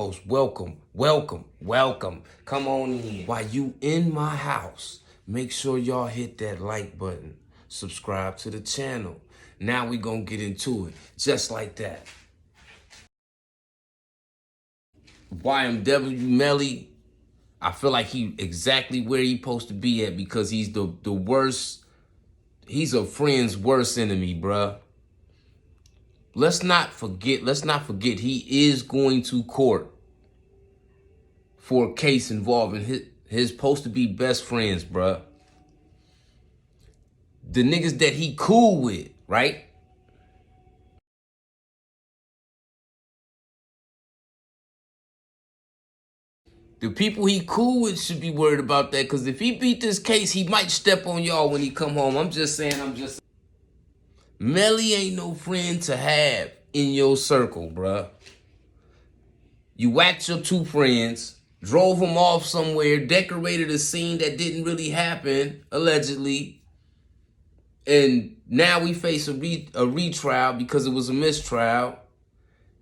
host. Welcome, welcome, welcome. Come on in. While you in my house, make sure y'all hit that like button. Subscribe to the channel. Now we gonna get into it, just like that. Ynw Melly, I feel like he exactly where he supposed to be at because he's the worst. He's a friend's worst enemy, bruh. Let's not forget he is going to court for a case involving his supposed to be best friends, bruh. The niggas that he cool with, right? The people he cool with should be worried about that, because if he beat this case, he might step on y'all when he come home. I'm just saying. Melly ain't no friend to have in your circle, bruh. You whacked your two friends, drove them off somewhere, decorated a scene that didn't really happen, allegedly, and now we face a retrial because it was a mistrial.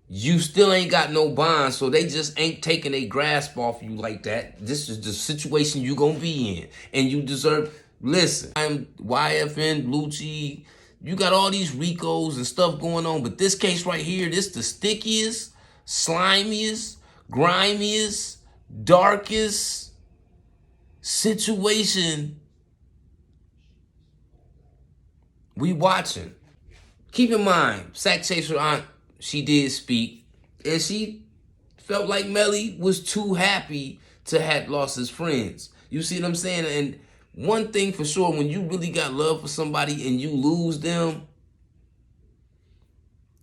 You still ain't got no bond, so they just ain't taking a grasp off you like that. This is the situation you gonna be in, and you deserve. Listen, I'm YFN, Lucci. You got all these Ricos and stuff going on, but this case right here, this the stickiest, slimiest, grimiest, darkest situation we watching. Keep in mind, Sack Chaser aunt, she did speak, and she felt like Melly was too happy to have lost his friends. You see what I'm saying? And one thing for sure, when you really got love for somebody and you lose them,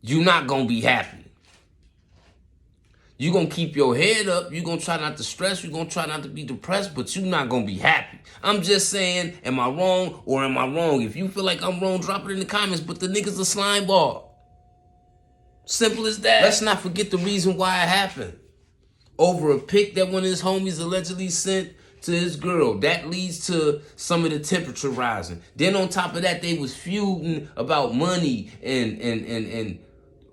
you're not going to be happy. You're going to keep your head up. You're going to try not to stress. You're going to try not to be depressed, but you're not going to be happy. I'm just saying, am I wrong or am I wrong? If you feel like I'm wrong, drop it in the comments, but the nigga's a slime ball. Simple as that. Let's not forget the reason why it happened. Over a pic that one of his homies allegedly sent to his girl. That leads to some of the temperature rising. Then on top of that, they was feuding about money and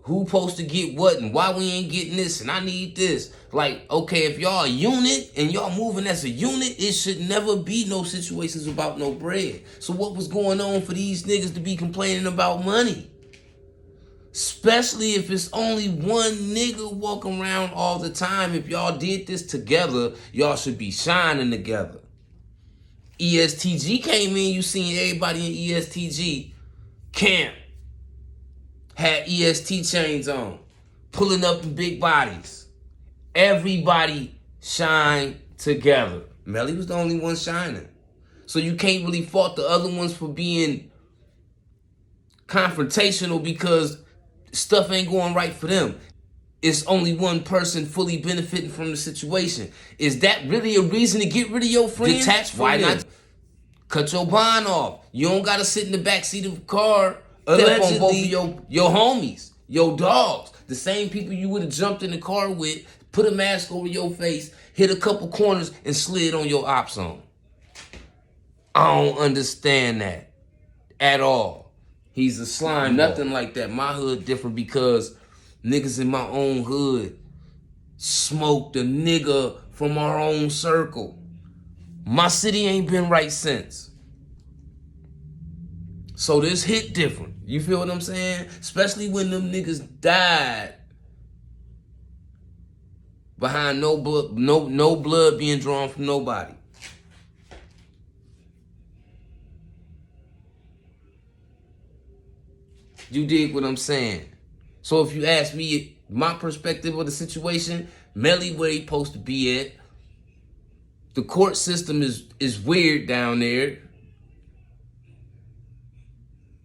who supposed to get what and why we ain't getting this and I need this. Like, okay, if y'all a unit and y'all moving as a unit, it should never be no situations about no bread. So what was going on for these niggas to be complaining about money? Especially if it's only one nigga walking around all the time. If y'all did this together, y'all should be shining together. ESTG came in, you seen everybody in ESTG camp had EST chains on, pulling up in big bodies. Everybody shine together. Melly was the only one shining. So you can't really fault the other ones for being confrontational because stuff ain't going right for them. It's only one person fully benefiting from the situation. Is that really a reason to get rid of your friends? Detach from Why not cut your bond off? You don't gotta sit in the backseat of the car step on both of your homies, your dogs, the same people you would have jumped in the car with, put a mask over your face, hit a couple corners, and slid on your ops on. I don't understand that at all. He's a slime, nothing like that. My hood different because niggas in my own hood smoked a nigga from our own circle. My city ain't been right since. So this hit different. You feel what I'm saying? Especially when them niggas died behind no blood being drawn from nobody. You dig what I'm saying? So if you ask me my perspective of the situation, Melly where he supposed to be at. The court system is weird down there.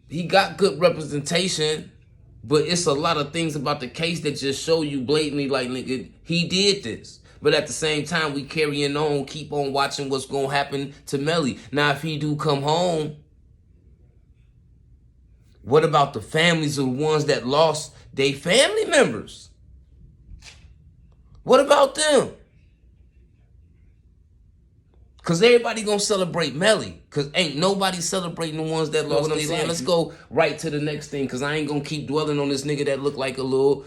He got good representation, but it's a lot of things about the case that just show you blatantly like, nigga, he did this. But at the same time, we carrying on, keep on watching what's going to happen to Melly. Now, if he do come home, what about the families of the ones that lost their family members? What about them? Because everybody going to celebrate Melly. Because ain't nobody celebrating the ones that lost their life. Let's go right to the next thing, because I ain't going to keep dwelling on this nigga that look like a little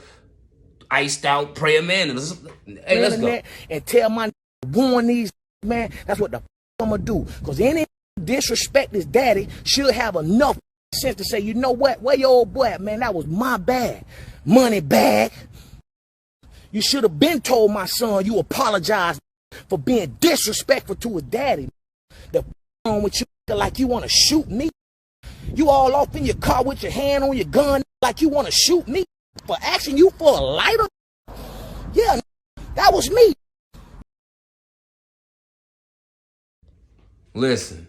iced out prayer man. Hey, let's go. And tell my warn these, man, that's what the I'm gonna do. Because any disrespect his daddy should have enough sense to say, you know what? Where your old boy at, man? That was my bad. Moneybagg. You should have been told my son you apologize for being disrespectful to his daddy. The on with you like you want to shoot me. You all off in your car with your hand on your gun like you want to shoot me for asking you for a lighter. Yeah, that was me. Listen,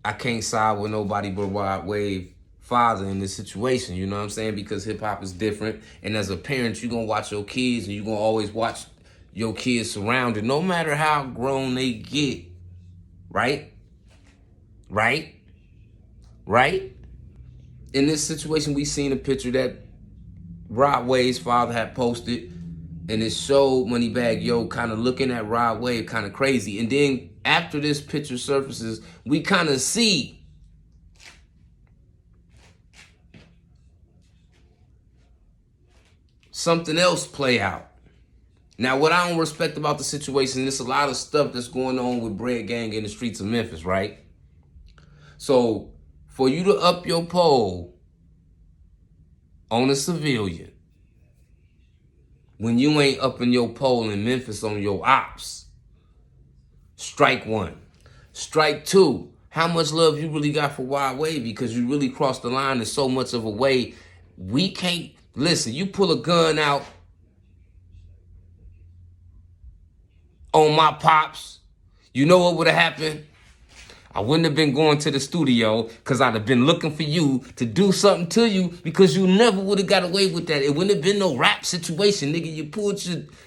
I can't side with nobody but Rod Wave father in this situation, you know what I'm saying? Because hip hop is different. And as a parent, you're going to watch your kids and you're going to always watch your kids surrounded, no matter how grown they get. Right? Right? Right? In this situation, we seen a picture that Rod Wave's father had posted, and it showed Moneybagg Yo kind of looking at Rod Wave kind of crazy. And then after this picture surfaces, we kind of see something else play out. Now, what I don't respect about the situation, there's a lot of stuff that's going on with Bread Gang in the streets of Memphis, right? So, for you to up your pole on a civilian when you ain't upping your pole in Memphis on your ops, strike one. Strike two, how much love you really got for Rod Wave, because you really crossed the line in so much of a way. We can't, listen, you pull a gun out on my pops, you know what would have happened? I wouldn't have been going to the studio because I'd have been looking for you to do something to you, because you never would have got away with that. It wouldn't have been no rap situation, nigga. You pulled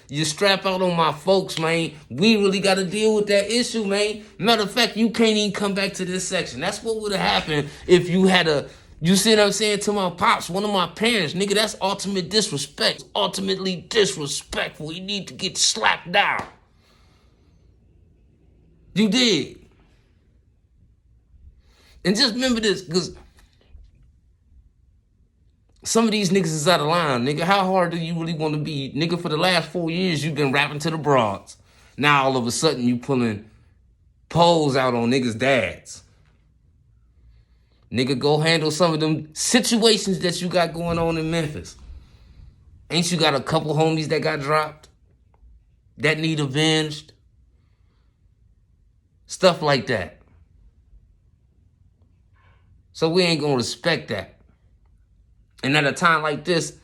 your strap out on my folks, man. We really got to deal with that issue, man. Matter of fact, you can't even come back to this section. That's what would have happened if you had you see what I'm saying, to my pops, one of my parents, nigga. That's ultimate disrespect. Ultimately disrespectful. You need to get slapped down. You did. And just remember this, because some of these niggas is out of line, nigga. How hard do you really want to be? Nigga, for the last 4 years, you've been rapping to the broads. Now, all of a sudden, you pulling poles out on niggas' dads. Nigga, go handle some of them situations that you got going on in Memphis. Ain't you got a couple homies that got dropped? That need avenged? Stuff like that. So we ain't gonna respect that. And at a time like this,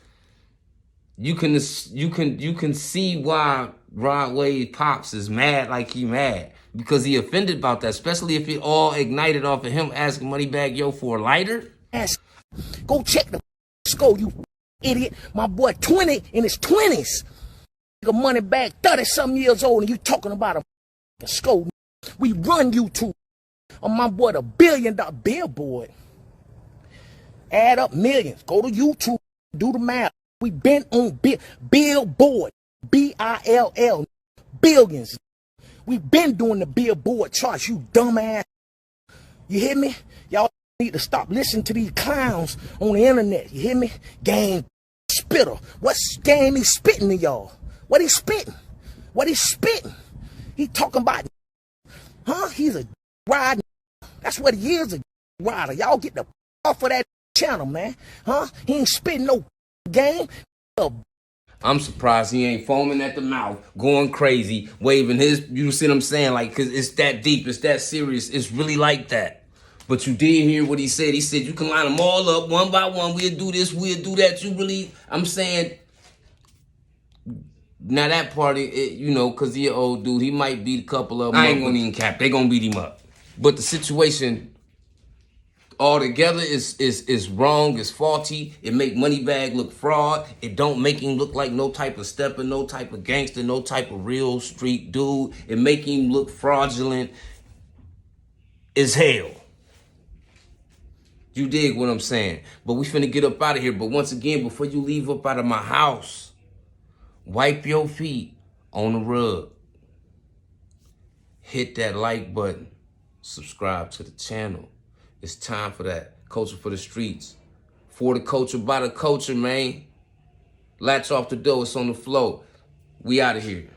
you can see why Rod Wave Pops is mad like he mad. Because he offended about that, especially if it all ignited off of him asking Moneybagg Yo for a lighter. Go check the score, you idiot. My boy 20 in his 20s. A Moneybagg 30-something years old, and you talking about a score. We run YouTube on my boy the $1 billion billboard. Add up millions. Go to YouTube. Do the math. We been on billboard. B-I-L-L. Billions. We been doing the billboard charts, you dumbass. You hear me? Y'all need to stop listening to these clowns on the internet. You hear me? Gang spitter. What game he spitting to y'all? What he spitting? What he spitting? He talking about, huh? He's a rider. That's what he is, a rider. Y'all get the off of that channel, man. Huh? He ain't spitting no game. I'm surprised he ain't foaming at the mouth, going crazy, waving his, you see what I'm saying? Like, cause it's that deep, it's that serious, it's really like that. But you did hear what he said. He said, you can line them all up one by one. We'll do this, we'll do that. You really, I'm saying, now that party, you know, cause he an old dude, he might beat a couple of them. I ain't gonna even cap, they gonna beat him up. But the situation altogether is wrong, is faulty. It make Moneybagg look fraud. It don't make him look like no type of stepper, no type of gangster, no type of real street dude. It make him look fraudulent as hell. You dig what I'm saying? But we finna get up out of here. But once again, before you leave up out of my house, wipe your feet on the rug. Hit that like button. Subscribe to the channel. It's time for that. Culture for the streets. For the culture, by the culture, man. Latch off the door. It's on the floor. We out of here.